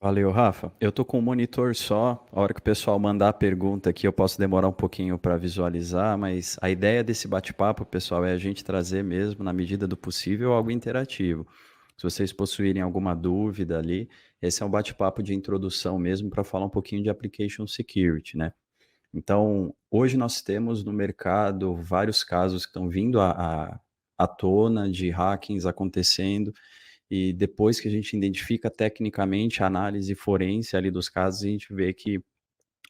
Valeu, Rafa. Eu tô com um monitor só. A hora que o pessoal mandar a pergunta aqui, eu posso demorar um pouquinho para visualizar, mas a ideia desse bate-papo, pessoal, é a gente trazer mesmo, na medida do possível, algo interativo. Se vocês possuírem alguma dúvida ali, esse é um bate-papo de introdução mesmo para falar um pouquinho de application security, né? Então, hoje nós temos no mercado vários casos que estão vindo à tona de hackings acontecendo. E depois que a gente identifica tecnicamente a análise forense ali dos casos, a gente vê que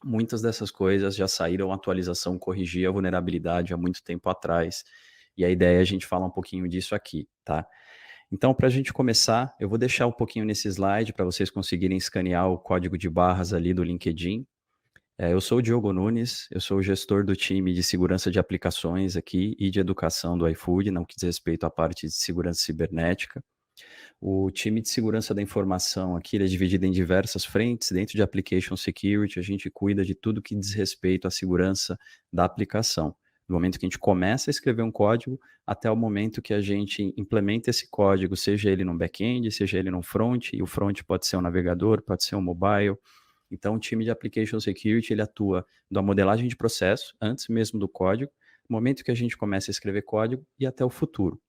muitas dessas coisas já saíram atualização, corrigir a vulnerabilidade há muito tempo atrás. E a ideia é a gente falar um pouquinho disso aqui, tá? Então, para a gente começar, eu vou deixar um pouquinho nesse slide para vocês conseguirem escanear o código de barras ali do LinkedIn. Eu sou o Diogo Nunes, eu sou o gestor do time de segurança de aplicações aqui e de educação do iFood, não que diz respeito à parte de segurança cibernética. O time de segurança da informação aqui ele é dividido em diversas frentes. Dentro de Application Security, a gente cuida de tudo que diz respeito à segurança da aplicação. Do momento que a gente começa a escrever um código até o momento que a gente implementa esse código, seja ele no back-end, seja ele no front, e o front pode ser um navegador, pode ser um mobile. Então, o time de Application Security ele atua da modelagem de processo, antes mesmo do código, no momento que a gente começa a escrever código e até o futuro.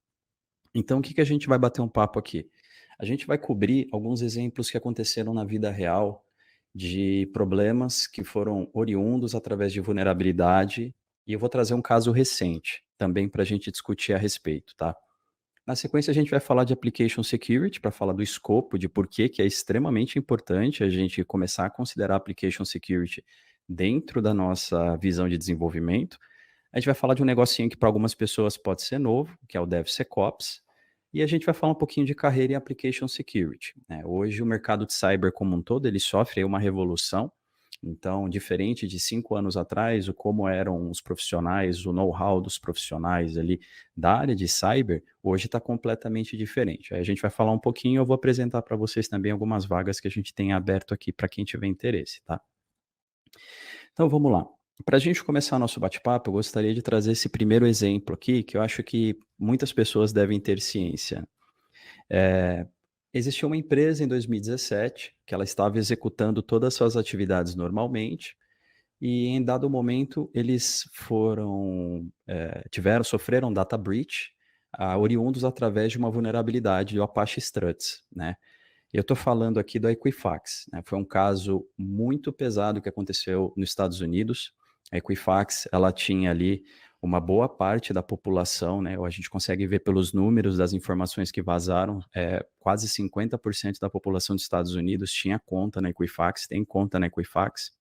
Então, o que a gente vai bater um papo aqui? A gente vai cobrir alguns exemplos que aconteceram na vida real de problemas que foram oriundos através de vulnerabilidade, e eu vou trazer um caso recente também para a gente discutir a respeito, tá? Na sequência, a gente vai falar de Application Security, para falar do escopo, de por que é extremamente importante a gente começar a considerar Application Security dentro da nossa visão de desenvolvimento. A gente vai falar de um negocinho que para algumas pessoas pode ser novo, que é o DevSecOps, e a gente vai falar um pouquinho de carreira em Application Security, né? Hoje o mercado de cyber como um todo, ele sofre aí uma revolução. Então, diferente de 5 anos atrás, o como eram os profissionais, o know-how dos profissionais ali da área de cyber, hoje está completamente diferente. Aí a gente vai falar um pouquinho, eu vou apresentar para vocês também algumas vagas que a gente tem aberto aqui para quem tiver interesse, tá? Então vamos lá. Para a gente começar nosso bate-papo, eu gostaria de trazer esse primeiro exemplo aqui, que eu acho que muitas pessoas devem ter ciência. É, Existiu uma empresa em 2017 que ela estava executando todas as suas atividades normalmente, e em dado momento eles sofreram data breach, oriundos através de uma vulnerabilidade do Apache Struts, né? Eu estou falando aqui do Equifax, né? Foi um caso muito pesado que aconteceu nos Estados Unidos. A Equifax, ela tinha ali uma boa parte da população, né? A gente consegue ver pelos números das informações que vazaram, quase 50% da população dos Estados Unidos tinha conta na Equifax, tem conta na Equifax.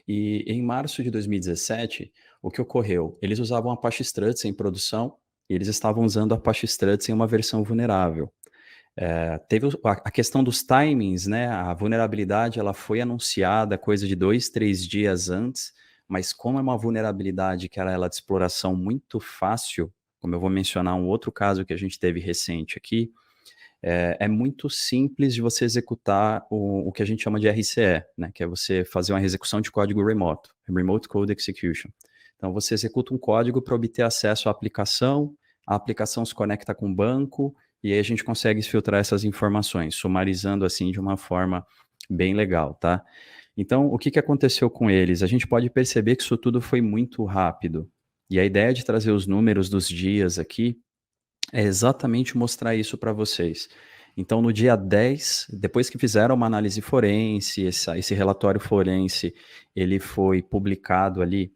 E em março de 2017, o que ocorreu? Eles usavam Apache Struts em produção e eles estavam usando Apache Struts em uma versão vulnerável. Teve a questão dos timings, né? A vulnerabilidade ela foi anunciada coisa de 2, 3 dias antes, mas como é uma vulnerabilidade que era ela de exploração muito fácil, como eu vou mencionar um outro caso que a gente teve recente aqui, é muito simples de você executar o que a gente chama de RCE, né? Que é você fazer uma execução de código remoto, Remote Code Execution. Então você executa um código para obter acesso à aplicação, a aplicação se conecta com o banco, e aí a gente consegue filtrar essas informações, sumarizando assim de uma forma bem legal, tá? Então, o que aconteceu com eles? A gente pode perceber que isso tudo foi muito rápido. E a ideia de trazer os números dos dias aqui é exatamente mostrar isso para vocês. Então, no dia 10, depois que fizeram uma análise forense, esse relatório forense, ele foi publicado ali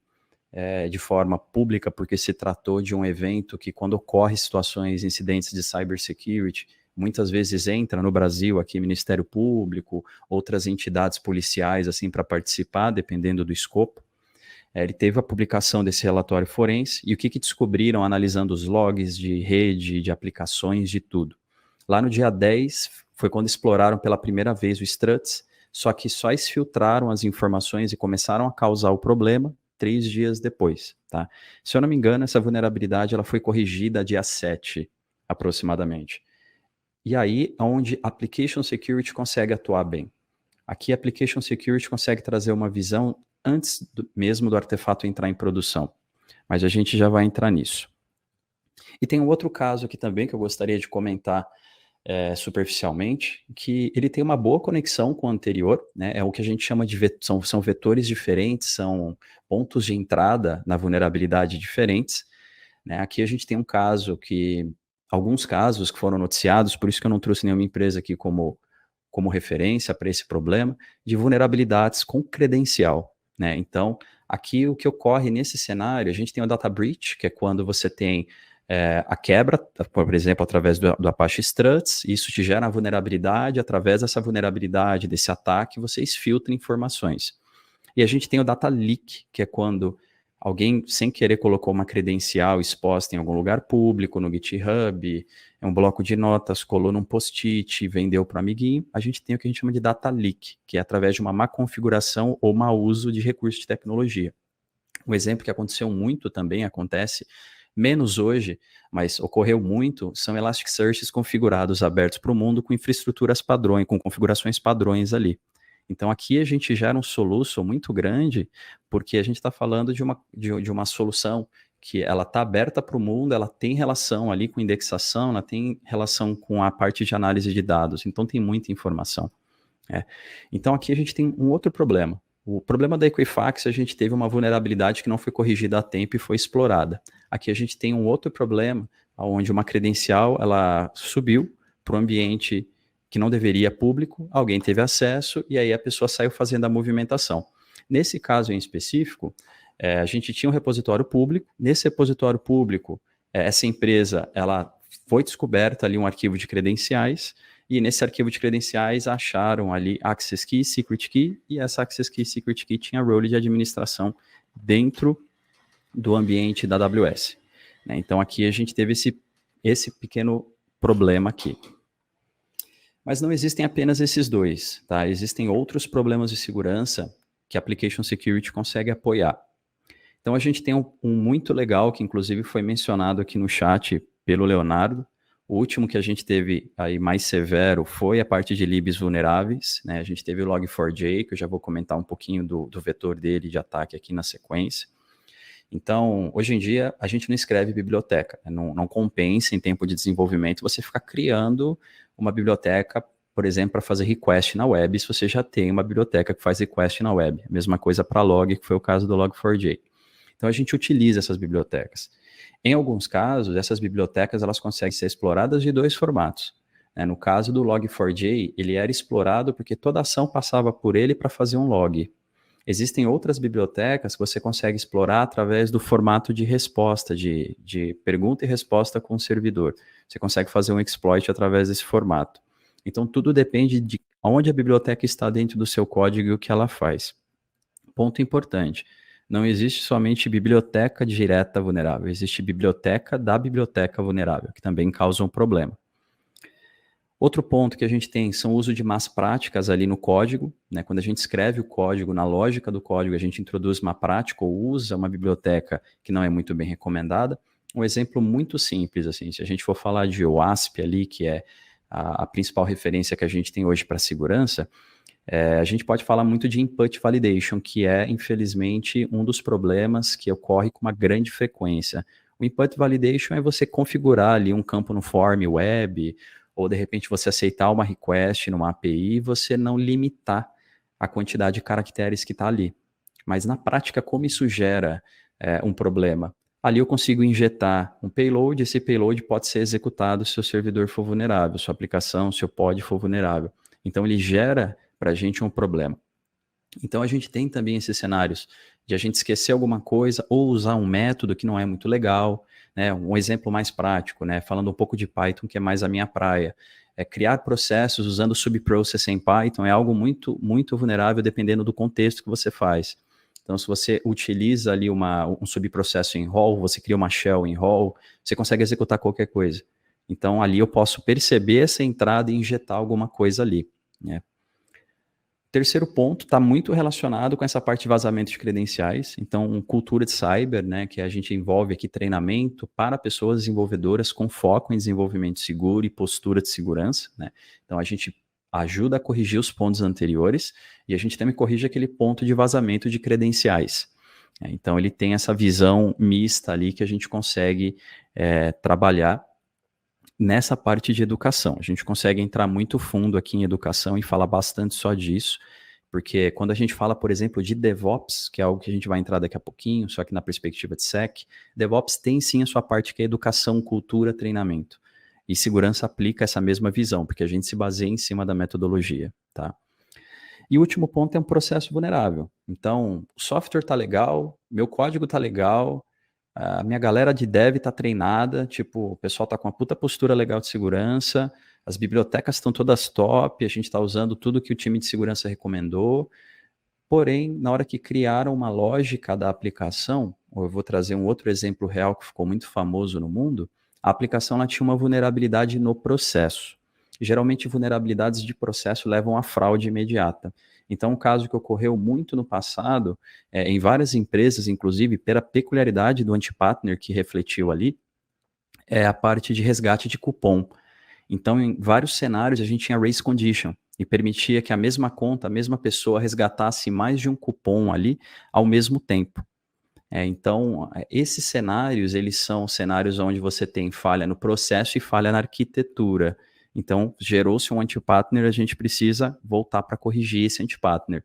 de forma pública, porque se tratou de um evento que, quando ocorre situações, incidentes de cybersecurity, muitas vezes entra no Brasil aqui Ministério Público, outras entidades policiais assim para participar, dependendo do escopo. Ele teve a publicação desse relatório forense e o que descobriram analisando os logs de rede, de aplicações, de tudo. Lá no dia 10 foi quando exploraram pela primeira vez o Struts, só que só exfiltraram as informações e começaram a causar o problema 3 dias depois, tá? Se eu não me engano, essa vulnerabilidade ela foi corrigida dia 7, aproximadamente. E aí, onde Application Security consegue atuar bem. Aqui, Application Security consegue trazer uma visão antes mesmo do artefato entrar em produção. Mas a gente já vai entrar nisso. E tem um outro caso aqui também que eu gostaria de comentar superficialmente, que ele tem uma boa conexão com o anterior, né? É o que a gente chama de são vetores diferentes, são pontos de entrada na vulnerabilidade diferentes, né? Aqui a gente tem um caso alguns casos que foram noticiados, por isso que eu não trouxe nenhuma empresa aqui como referência para esse problema, de vulnerabilidades com credencial, né? Então, aqui o que ocorre nesse cenário, a gente tem o data breach, que é quando você tem a quebra, por exemplo, através do Apache Struts, isso te gera a vulnerabilidade, através dessa vulnerabilidade, desse ataque, você exfiltra informações. E a gente tem o data leak, que é quando alguém, sem querer, colocou uma credencial exposta em algum lugar público, no GitHub, é um bloco de notas, colou num post-it, vendeu para o amiguinho. A gente tem o que a gente chama de data leak, que é através de uma má configuração ou mau uso de recursos de tecnologia. Um exemplo que aconteceu muito também, acontece menos hoje, mas ocorreu muito, são Elasticsearches configurados abertos para o mundo com infraestruturas padrões, com configurações padrões ali. Então aqui a gente gera um soluço muito grande, porque a gente está falando de uma solução que ela está aberta para o mundo, ela tem relação ali com indexação, ela tem relação com a parte de análise de dados, então tem muita informação. Então aqui a gente tem um outro problema. O problema da Equifax, a gente teve uma vulnerabilidade que não foi corrigida a tempo e foi explorada. Aqui a gente tem um outro problema, onde uma credencial ela subiu para o ambiente que não deveria público, alguém teve acesso e aí a pessoa saiu fazendo a movimentação. Nesse caso em específico, a gente tinha um repositório público. Nesse repositório público, essa empresa ela foi descoberta ali um arquivo de credenciais, e nesse arquivo de credenciais acharam ali Access Key, Secret Key, e essa Access Key, Secret Key tinha role de administração dentro do ambiente da AWS. Né? Então aqui a gente teve esse pequeno problema aqui. Mas não existem apenas esses dois, tá? Existem outros problemas de segurança que a Application Security consegue apoiar. Então a gente tem um muito legal, que inclusive foi mencionado aqui no chat pelo Leonardo. O último que a gente teve aí mais severo foi a parte de libs vulneráveis, né? A gente teve o Log4j, que eu já vou comentar um pouquinho do vetor dele de ataque aqui na sequência. Então, hoje em dia, a gente não escreve biblioteca, né? Não compensa em tempo de desenvolvimento você ficar criando uma biblioteca, por exemplo, para fazer request na web, se você já tem uma biblioteca que faz request na web. A mesma coisa para log, que foi o caso do Log4j. Então, a gente utiliza essas bibliotecas. Em alguns casos, essas bibliotecas elas conseguem ser exploradas de dois formatos. No caso do Log4j, ele era explorado porque toda ação passava por ele para fazer um log. Existem outras bibliotecas que você consegue explorar através do formato de resposta, de pergunta e resposta com o servidor. Você consegue fazer um exploit através desse formato. Então, tudo depende de onde a biblioteca está dentro do seu código e o que ela faz. Ponto importante. Não existe somente biblioteca direta vulnerável, existe biblioteca da biblioteca vulnerável, que também causa um problema. Outro ponto que a gente tem são o uso de más práticas ali no código, né? Quando a gente escreve o código, na lógica do código, a gente introduz uma prática ou usa uma biblioteca que não é muito bem recomendada. Um exemplo muito simples, assim, se a gente for falar de OWASP ali, que é a principal referência que a gente tem hoje para segurança, a gente pode falar muito de input validation, que é, infelizmente, um dos problemas que ocorre com uma grande frequência. O input validation é você configurar ali um campo no form web, ou de repente você aceitar uma request numa API e você não limitar a quantidade de caracteres que está ali. Mas na prática, como isso gera um problema? Ali eu consigo injetar um payload, esse payload pode ser executado se o servidor for vulnerável, sua aplicação, seu pod for vulnerável. Então ele gera para a gente um problema. Então a gente tem também esses cenários de a gente esquecer alguma coisa ou usar um método que não é muito legal, né? Um exemplo mais prático, né? Falando um pouco de Python, que é mais a minha praia. Criar processos usando subprocess em Python é algo muito, muito vulnerável dependendo do contexto que você faz. Então, se você utiliza ali um subprocesso em RAW, você cria uma shell em RAW, você consegue executar qualquer coisa. Então, ali eu posso perceber essa entrada e injetar alguma coisa ali, né? Terceiro ponto está muito relacionado com essa parte de vazamento de credenciais. Então, cultura de cyber, né, que a gente envolve aqui treinamento para pessoas desenvolvedoras com foco em desenvolvimento seguro e postura de segurança, né? Então, a gente ajuda a corrigir os pontos anteriores e a gente também corrige aquele ponto de vazamento de credenciais. Então, ele tem essa visão mista ali que a gente consegue trabalhar. nessa parte de educação. A gente consegue entrar muito fundo aqui em educação e falar bastante só disso, porque quando a gente fala, por exemplo, de DevOps, que é algo que a gente vai entrar daqui a pouquinho, só que na perspectiva de SEC, DevOps tem sim a sua parte que é educação, cultura, treinamento. E segurança aplica essa mesma visão, porque a gente se baseia em cima da metodologia, tá? E o último ponto é um processo vulnerável. Então, o software tá legal, meu código tá legal, a minha galera de dev tá treinada, tipo, o pessoal tá com uma puta postura legal de segurança, as bibliotecas estão todas top, a gente está usando tudo que o time de segurança recomendou, porém, na hora que criaram uma lógica da aplicação, ou eu vou trazer um outro exemplo real que ficou muito famoso no mundo, a aplicação ela tinha uma vulnerabilidade no processo. Geralmente, vulnerabilidades de processo levam à fraude imediata. Então, um caso que ocorreu muito no passado, em várias empresas, inclusive, pela peculiaridade do anti-partner que refletiu ali, é a parte de resgate de cupom. Então, em vários cenários, a gente tinha race condition e permitia que a mesma conta, a mesma pessoa resgatasse mais de um cupom ali ao mesmo tempo. Então, esses cenários, eles são cenários onde você tem falha no processo e falha na arquitetura. Então, gerou-se um anti-partner, a gente precisa voltar para corrigir esse anti-partner.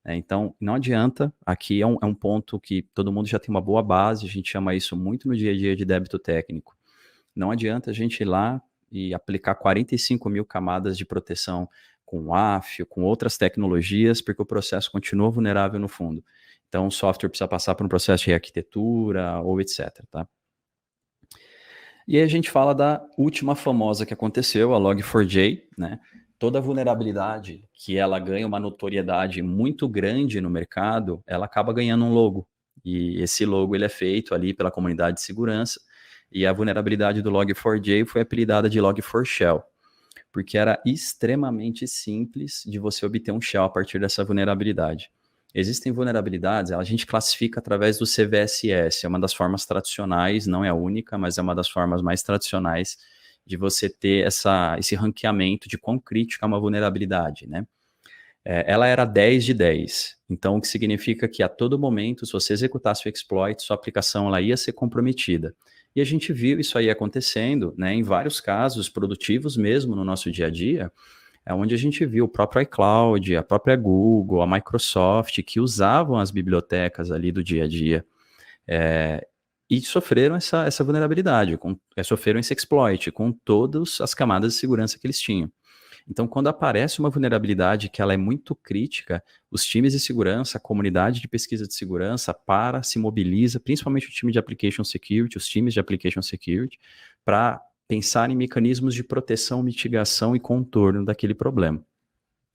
Então, não adianta, aqui é um ponto que todo mundo já tem uma boa base, a gente chama isso muito no dia a dia de débito técnico. Não adianta a gente ir lá e aplicar 45 mil camadas de proteção com WAF, com outras tecnologias, porque o processo continua vulnerável no fundo. Então, o software precisa passar por um processo de arquitetura ou etc. Tá? E aí a gente fala da última famosa que aconteceu, a Log4j, né? Toda vulnerabilidade que ela ganha uma notoriedade muito grande no mercado, ela acaba ganhando um logo. E esse logo ele é feito ali pela comunidade de segurança. E a vulnerabilidade do Log4j foi apelidada de Log4Shell, porque era extremamente simples de você obter um shell a partir dessa vulnerabilidade. Existem vulnerabilidades, a gente classifica através do CVSS, é uma das formas tradicionais, não é a única, mas é uma das formas mais tradicionais de você ter esse ranqueamento de quão crítica é uma vulnerabilidade, né? Ela era 10 de 10, então o que significa que a todo momento, se você executasse o exploit, sua aplicação ela ia ser comprometida. E a gente viu isso aí acontecendo, né, em vários casos produtivos mesmo no nosso dia a dia, onde a gente viu o próprio iCloud, a própria Google, a Microsoft, que usavam as bibliotecas ali do dia a dia, e sofreram essa vulnerabilidade, sofreram esse exploit com todas as camadas de segurança que eles tinham. Então, quando aparece uma vulnerabilidade que ela é muito crítica, os times de segurança, a comunidade de pesquisa de segurança se mobiliza, principalmente o time de Application Security, os times de Application Security, para pensar em mecanismos de proteção, mitigação e contorno daquele problema.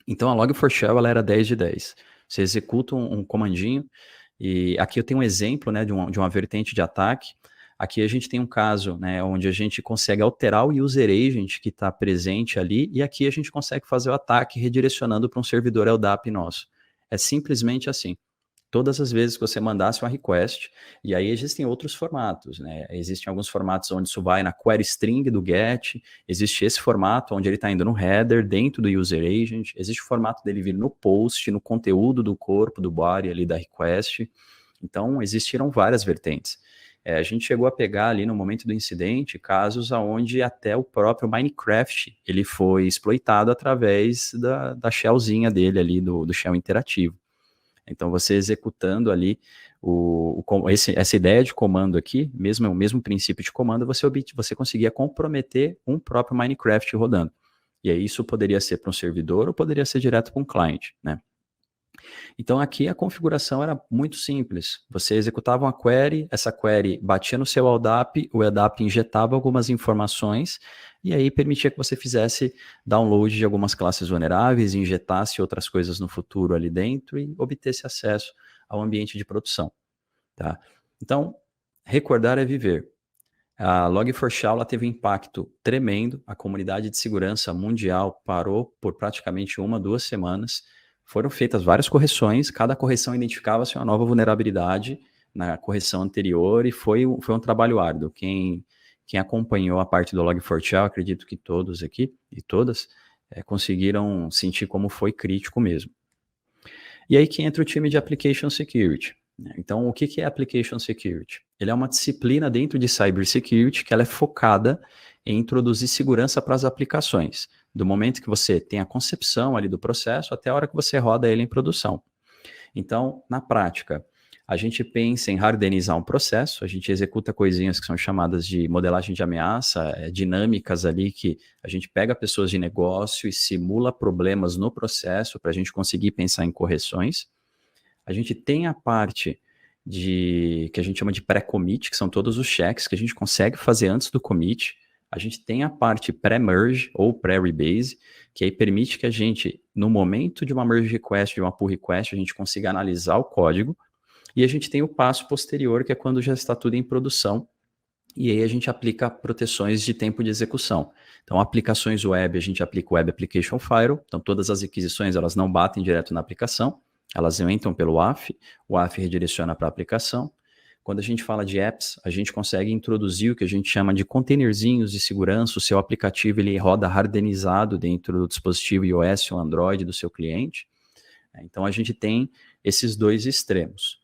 Então, a Log4Shell ela era 10 de 10. Você executa um comandinho, e aqui eu tenho um exemplo, né, de uma vertente de ataque. Aqui a gente tem um caso, né, onde a gente consegue alterar o user agent que está presente ali, e aqui a gente consegue fazer o ataque redirecionando para um servidor LDAP nosso. É simplesmente assim. Todas as vezes que você mandasse uma request, e aí existem outros formatos, né? Existem alguns formatos onde isso vai na query string do GET, existe esse formato onde ele está indo no header, dentro do user agent, existe o formato dele vir no post, no conteúdo do corpo, do body ali da request. Então, existiram várias vertentes. A gente chegou a pegar ali no momento do incidente casos onde até o próprio Minecraft ele foi exploitado através da shellzinha dele ali, do shell interativo. Então, você executando ali essa ideia de comando aqui, o mesmo princípio de comando, você conseguia comprometer um próprio Minecraft rodando. E aí isso poderia ser para um servidor ou poderia ser direto para um cliente, né? Então, aqui a configuração era muito simples. Você executava uma query, essa query batia no seu LDAP, o LDAP injetava algumas informações e aí permitia que você fizesse download de algumas classes vulneráveis, injetasse outras coisas no futuro ali dentro e obtesse acesso ao ambiente de produção. Tá? Então, recordar é viver. A Log4Shell ela teve um impacto tremendo, a comunidade de segurança mundial parou por praticamente 1-2 semanas, foram feitas várias correções, cada correção identificava-se uma nova vulnerabilidade na correção anterior e foi um trabalho árduo. Quem acompanhou a parte do Log4Shell, acredito que todos aqui e todas conseguiram sentir como foi crítico mesmo. E aí que entra o time de Application Security. Então, o que é Application Security? Ele é uma disciplina dentro de Cybersecurity que ela é focada em introduzir segurança para as aplicações, do momento que você tem a concepção ali do processo até a hora que você roda ele em produção. Então, na prática, a gente pensa em hardenizar um processo, a gente executa coisinhas que são chamadas de modelagem de ameaça, dinâmicas ali que a gente pega pessoas de negócio e simula problemas no processo para a gente conseguir pensar em correções. A gente tem a parte que a gente chama de pré-commit, que são todos os checks que a gente consegue fazer antes do commit. A gente tem a parte pré-merge ou pré-rebase, que aí permite que a gente, no momento de uma merge request, de uma pull request, a gente consiga analisar o código. E a gente tem o passo posterior, que é quando já está tudo em produção. E aí a gente aplica proteções de tempo de execução. Então, aplicações web, a gente aplica o Web Application Firewall. Então, todas as requisições, elas não batem direto na aplicação. Elas entram pelo WAF, o WAF redireciona para a aplicação. Quando a gente fala de apps, a gente consegue introduzir o que a gente chama de containerzinhos de segurança. O seu aplicativo ele roda hardenizado dentro do dispositivo iOS ou Android do seu cliente. Então, a gente tem esses dois extremos.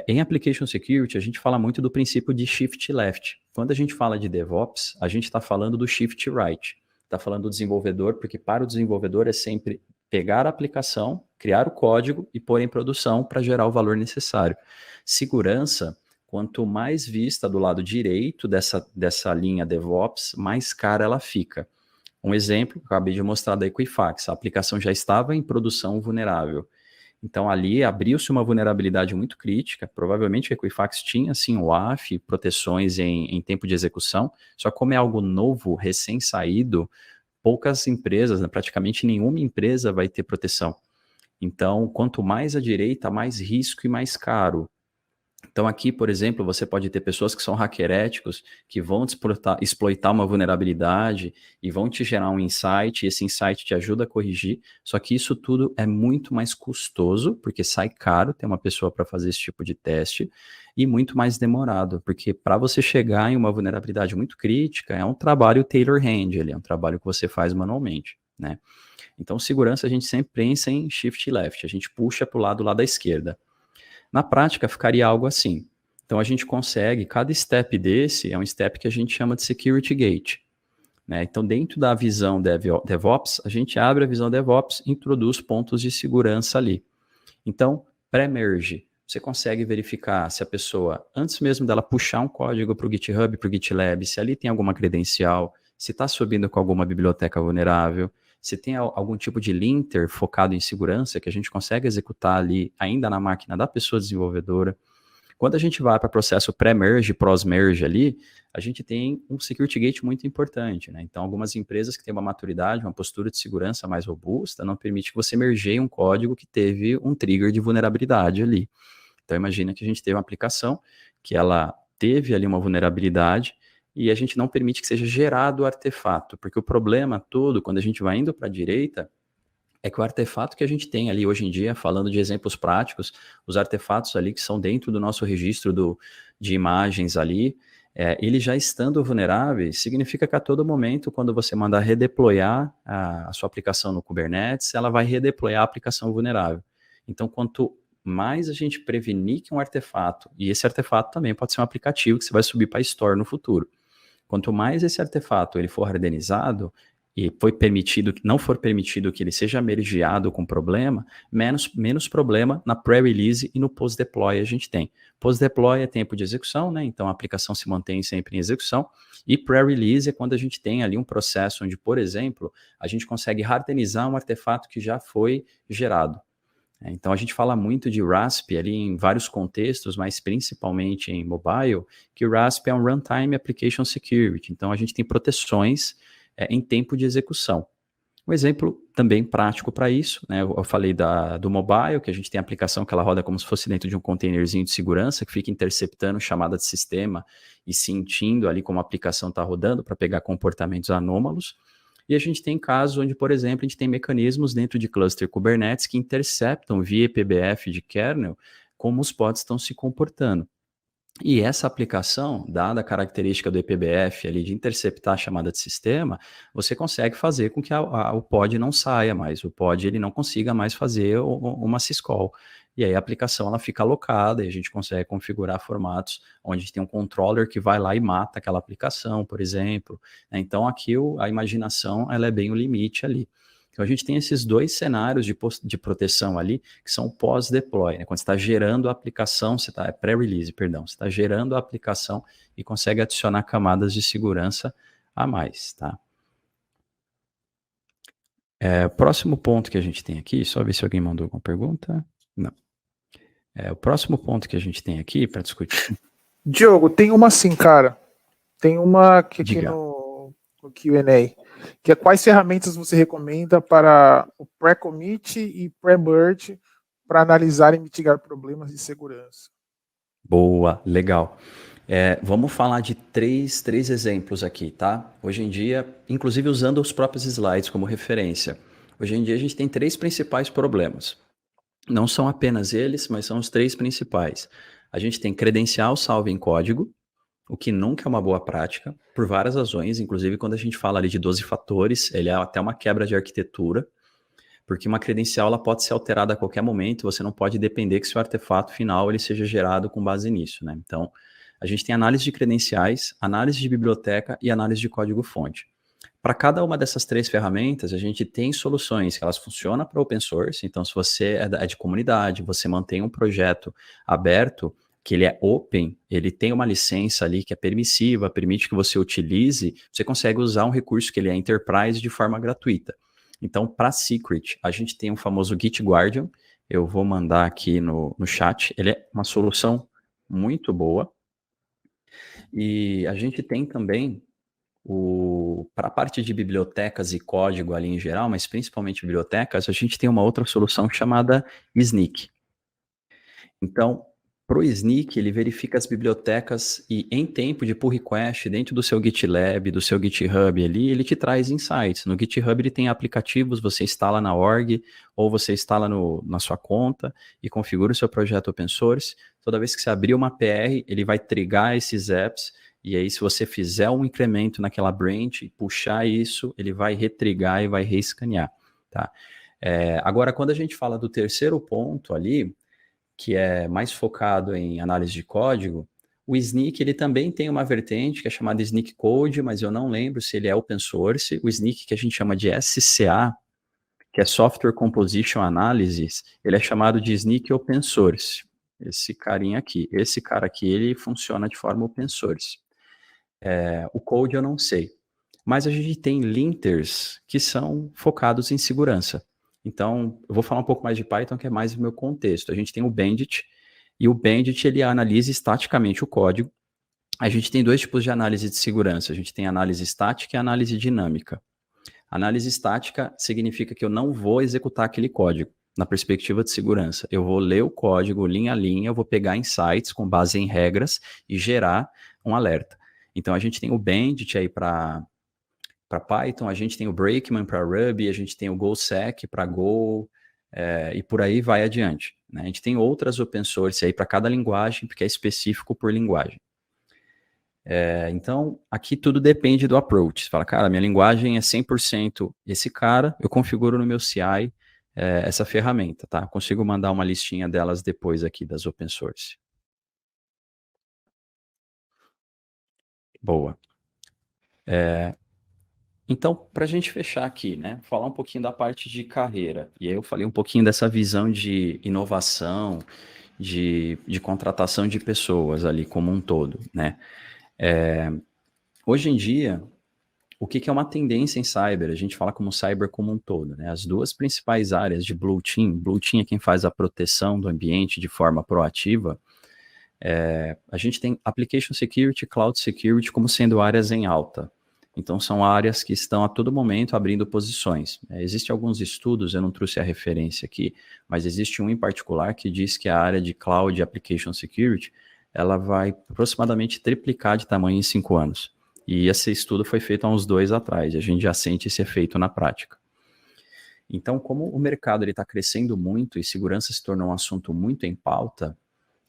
Em Application Security, a gente fala muito do princípio de Shift Left. Quando a gente fala de DevOps, a gente está falando do Shift Right. Está falando do desenvolvedor, porque para o desenvolvedor é sempre pegar a aplicação, criar o código e pôr em produção para gerar o valor necessário. Segurança, quanto mais vista do lado direito dessa linha DevOps, mais cara ela fica. Um exemplo que eu acabei de mostrar da Equifax, a aplicação já estava em produção vulnerável. Então, ali abriu-se uma vulnerabilidade muito crítica. Provavelmente a Equifax tinha, sim, o WAF, proteções em tempo de execução. Só que como é algo novo, recém-saído, poucas empresas, né, praticamente nenhuma empresa vai ter proteção. Então, quanto mais à direita, mais risco e mais caro. Então, aqui, por exemplo, você pode ter pessoas que são hacker éticos, que vão exploitar uma vulnerabilidade e vão te gerar um insight, e esse insight te ajuda a corrigir. Só que isso tudo é muito mais custoso, porque sai caro ter uma pessoa para fazer esse tipo de teste, e muito mais demorado, porque para você chegar em uma vulnerabilidade muito crítica, é um trabalho tailor-hand, é um trabalho que você faz manualmente, né? Então, segurança, a gente sempre pensa em shift left, a gente puxa para o lado lá da esquerda. Na prática, ficaria algo assim. Então, a gente consegue, cada step desse é um step que a gente chama de security gate. Né? Então, dentro da visão DevOps, a gente abre a visão DevOps e introduz pontos de segurança ali. Então, pré-merge, você consegue verificar se a pessoa, antes mesmo dela puxar um código para o GitHub, para o GitLab, se ali tem alguma credencial, se está subindo com alguma biblioteca vulnerável, se tem algum tipo de linter focado em segurança que a gente consegue executar ali ainda na máquina da pessoa desenvolvedora. Quando a gente vai para o processo pré-merge, pós-merge ali, a gente tem um security gate muito importante, né? Então, algumas empresas que têm uma maturidade, uma postura de segurança mais robusta, não permite que você mergeie um código que teve um trigger de vulnerabilidade ali. Então, imagina que a gente teve uma aplicação que ela teve ali uma vulnerabilidade e a gente não permite que seja gerado o artefato, porque o problema todo, quando a gente vai indo para a direita, é que o artefato que a gente tem ali hoje em dia, falando de exemplos práticos, os artefatos ali que são dentro do nosso registro de imagens ali, eles já estando vulneráveis, significa que a todo momento, quando você mandar redeployar a sua aplicação no Kubernetes, ela vai redeployar a aplicação vulnerável. Então, quanto mais a gente prevenir que um artefato, e esse artefato também pode ser um aplicativo que você vai subir para a Store no futuro, quanto mais esse artefato ele for hardenizado e não for permitido que ele seja mergeado com problema, menos problema na pré-release e no post-deploy a gente tem. Post-deploy é tempo de execução, né? Então a aplicação se mantém sempre em execução, e pré-release é quando a gente tem ali um processo onde, por exemplo, a gente consegue hardenizar um artefato que já foi gerado. Então, a gente fala muito de RASP ali em vários contextos, mas principalmente em mobile, que o RASP é um Runtime Application Security. Então, a gente tem proteções em tempo de execução. Um exemplo também prático para isso, né? Eu falei do mobile, que a gente tem a aplicação que ela roda como se fosse dentro de um containerzinho de segurança, que fica interceptando chamada de sistema e sentindo ali como a aplicação está rodando para pegar comportamentos anômalos. E a gente tem casos onde, por exemplo, a gente tem mecanismos dentro de cluster Kubernetes que interceptam via PBF de kernel como os pods estão se comportando. E essa aplicação, dada a característica do ePBF ali de interceptar a chamada de sistema, você consegue fazer com que o pod não saia mais, o pod ele não consiga mais fazer uma syscall. E aí a aplicação ela fica alocada e a gente consegue configurar formatos onde a gente tem um controller que vai lá e mata aquela aplicação, por exemplo. Então aqui a imaginação ela é bem o limite ali. Então a gente tem esses dois cenários de proteção ali, que são pós-deploy, né? Quando você está gerando a aplicação, pré-release, perdão, você está gerando a aplicação e consegue adicionar camadas de segurança a mais, tá? O próximo ponto que a gente tem aqui, só ver se alguém mandou alguma pergunta. Não. O próximo ponto que a gente tem aqui para discutir. Diogo, tem uma sim, cara. Tem uma que aqui Diga. no Q&A, que é quais ferramentas você recomenda para o pré-commit e pré-merge para analisar e mitigar problemas de segurança? Boa, legal. Vamos falar de três exemplos aqui, tá? Hoje em dia, inclusive usando os próprios slides como referência. Hoje em dia a gente tem três principais problemas. Não são apenas eles, mas são os três principais. A gente tem credencial salvo em código, o que nunca é uma boa prática, por várias razões, inclusive quando a gente fala ali de 12 fatores, ele é até uma quebra de arquitetura, porque uma credencial ela pode ser alterada a qualquer momento, você não pode depender que seu artefato final ele seja gerado com base nisso, né? Então, a gente tem análise de credenciais, análise de biblioteca e análise de código-fonte. Para cada uma dessas três ferramentas, a gente tem soluções que elas funcionam para open source. Então, se você é de comunidade, você mantém um projeto aberto, que ele é open, ele tem uma licença ali que é permissiva, permite que você utilize, você consegue usar um recurso que ele é enterprise de forma gratuita. Então, para Secret, a gente tem um famoso Git Guardian, eu vou mandar aqui no chat, ele é uma solução muito boa. E a gente tem também para a parte de bibliotecas e código ali em geral, mas principalmente bibliotecas, a gente tem uma outra solução chamada Snyk. Então, para o Snyk, ele verifica as bibliotecas e em tempo de pull request, dentro do seu GitLab, do seu GitHub ali, ele te traz insights. No GitHub ele tem aplicativos, você instala na org ou você instala na sua conta e configura o seu projeto open source. Toda vez que você abrir uma PR, ele vai trigar esses apps e aí se você fizer um incremento naquela branch e puxar isso, ele vai retrigar e vai reescanear, tá? Agora, quando a gente fala do terceiro ponto ali, que é mais focado em análise de código, o Snyk ele também tem uma vertente que é chamada Snyk Code, mas eu não lembro se ele é open source. O Snyk que a gente chama de SCA, que é Software Composition Analysis, ele é chamado de Snyk Open Source. Esse cara aqui, ele funciona de forma open source. O code eu não sei. Mas a gente tem linters que são focados em segurança. Então, eu vou falar um pouco mais de Python, que é mais o meu contexto. A gente tem o Bandit, e o Bandit ele analisa estaticamente o código. A gente tem dois tipos de análise de segurança. A gente tem análise estática e análise dinâmica. Análise estática significa que eu não vou executar aquele código na perspectiva de segurança. Eu vou ler o código linha a linha, eu vou pegar insights com base em regras e gerar um alerta. Então, a gente tem o Bandit aí para Python, a gente tem o Brakeman para Ruby, a gente tem o GoSec para Go, e por aí vai adiante, né? A gente tem outras open source aí para cada linguagem, porque é específico por linguagem. Então, aqui tudo depende do approach. Você fala, cara, minha linguagem é 100% esse cara, eu configuro no meu CI essa ferramenta, tá? Consigo mandar uma listinha delas depois aqui das open source. Boa. Então, para a gente fechar aqui, né, falar um pouquinho da parte de carreira. E aí eu falei um pouquinho dessa visão de inovação, de contratação de pessoas ali como um todo, né? Hoje em dia, o que é uma tendência em cyber? A gente fala como cyber como um todo, né? As duas principais áreas de Blue Team é quem faz a proteção do ambiente de forma proativa. A gente tem Application Security, Cloud Security como sendo áreas em alta. Então, são áreas que estão a todo momento abrindo posições. Existem alguns estudos, eu não trouxe a referência aqui, mas existe um em particular que diz que a área de Cloud Application Security, ela vai aproximadamente triplicar de tamanho em 5 anos. E esse estudo foi feito há uns 2 atrás, e a gente já sente esse efeito na prática. Então, como o mercado está crescendo muito e segurança se tornou um assunto muito em pauta,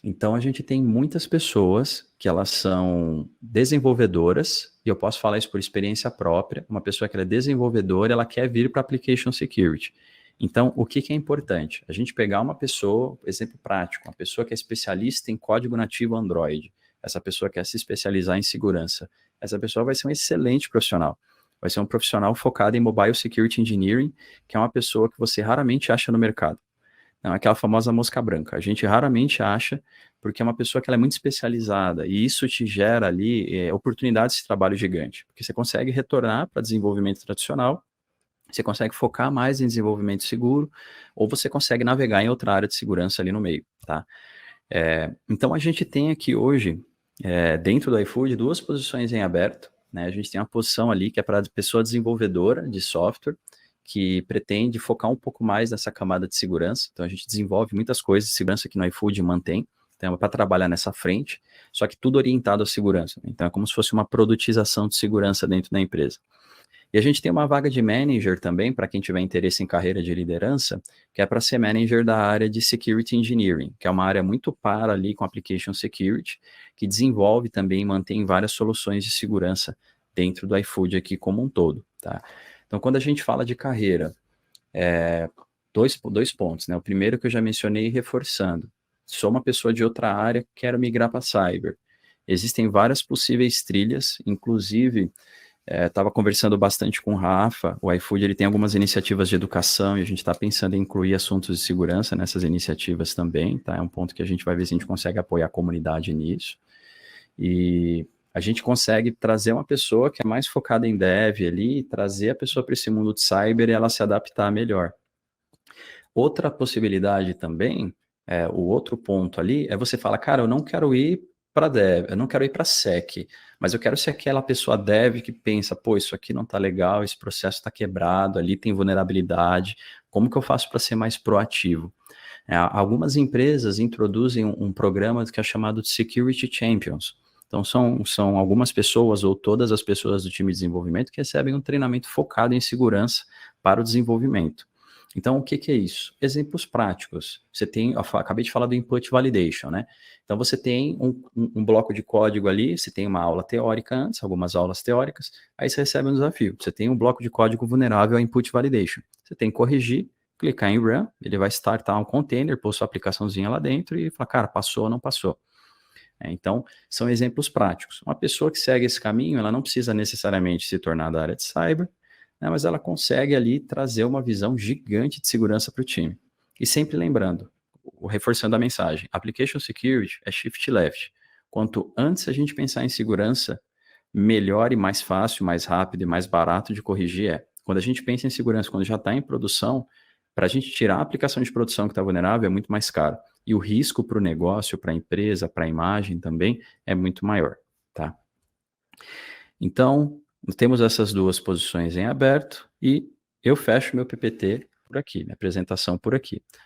Então, a gente tem muitas pessoas que elas são desenvolvedoras, e eu posso falar isso por experiência própria. Uma pessoa que ela é desenvolvedora, ela quer vir para Application Security. Então, o que que é importante? A gente pegar uma pessoa, exemplo prático, uma pessoa que é especialista em código nativo Android, essa pessoa quer se especializar em segurança, essa pessoa vai ser um excelente profissional. Vai ser um profissional focado em Mobile Security Engineering, que é uma pessoa que você raramente acha no mercado. Não, aquela famosa mosca branca. A gente raramente acha, porque é uma pessoa que ela é muito especializada, e isso te gera ali oportunidades de trabalho gigante, porque você consegue retornar para desenvolvimento tradicional, você consegue focar mais em desenvolvimento seguro, ou você consegue navegar em outra área de segurança ali no meio, tá? Então a gente tem aqui hoje, dentro do iFood, duas posições em aberto, né? A gente tem uma posição ali que é para pessoa desenvolvedora de software, que pretende focar um pouco mais nessa camada de segurança. Então a gente desenvolve muitas coisas de segurança que no iFood mantém, então é para trabalhar nessa frente, só que tudo orientado à segurança. Então é como se fosse uma produtização de segurança dentro da empresa. E a gente tem uma vaga de manager também, para quem tiver interesse em carreira de liderança, que é para ser manager da área de Security Engineering, que é uma área muito para ali com Application Security, que desenvolve também e mantém várias soluções de segurança dentro do iFood aqui como um todo, tá? Então, quando a gente fala de carreira, dois pontos, né? O primeiro que eu já mencionei reforçando, sou uma pessoa de outra área, quero migrar para cyber. Existem várias possíveis trilhas, inclusive estava conversando bastante com o Rafa, o iFood ele tem algumas iniciativas de educação e a gente está pensando em incluir assuntos de segurança nessas iniciativas também, tá? É um ponto que a gente vai ver se a gente consegue apoiar a comunidade nisso. E a gente consegue trazer uma pessoa que é mais focada em dev ali, trazer a pessoa para esse mundo de cyber e ela se adaptar melhor. Outra possibilidade também, o outro ponto ali, é você falar, cara, eu não quero ir para dev, eu não quero ir para sec, mas eu quero ser aquela pessoa dev que pensa, pô, isso aqui não tá legal, esse processo está quebrado, ali tem vulnerabilidade, como que eu faço para ser mais proativo? Algumas empresas introduzem um programa que é chamado de Security Champions. Então, são algumas pessoas ou todas as pessoas do time de desenvolvimento que recebem um treinamento focado em segurança para o desenvolvimento. Então, o que que é isso? Exemplos práticos. Você tem, acabei de falar do Input Validation, né? Então, você tem um bloco de código ali, você tem uma aula teórica antes, algumas aulas teóricas, aí você recebe um desafio. Você tem um bloco de código vulnerável ao Input Validation. Você tem que corrigir, clicar em Run, ele vai startar um container, pôr sua aplicaçãozinha lá dentro e falar, cara, passou ou não passou. Então, são exemplos práticos. Uma pessoa que segue esse caminho, ela não precisa necessariamente se tornar da área de cyber, né, mas ela consegue ali trazer uma visão gigante de segurança para o time. E sempre lembrando, reforçando a mensagem, Application Security é shift left. Quanto antes a gente pensar em segurança, melhor e mais fácil, mais rápido e mais barato de corrigir é. Quando a gente pensa em segurança, quando já está em produção, para a gente tirar a aplicação de produção que está vulnerável é muito mais caro. E o risco para o negócio, para a empresa, para a imagem também é muito maior, tá? Então, temos essas duas posições em aberto e eu fecho meu PPT por aqui, minha apresentação por aqui.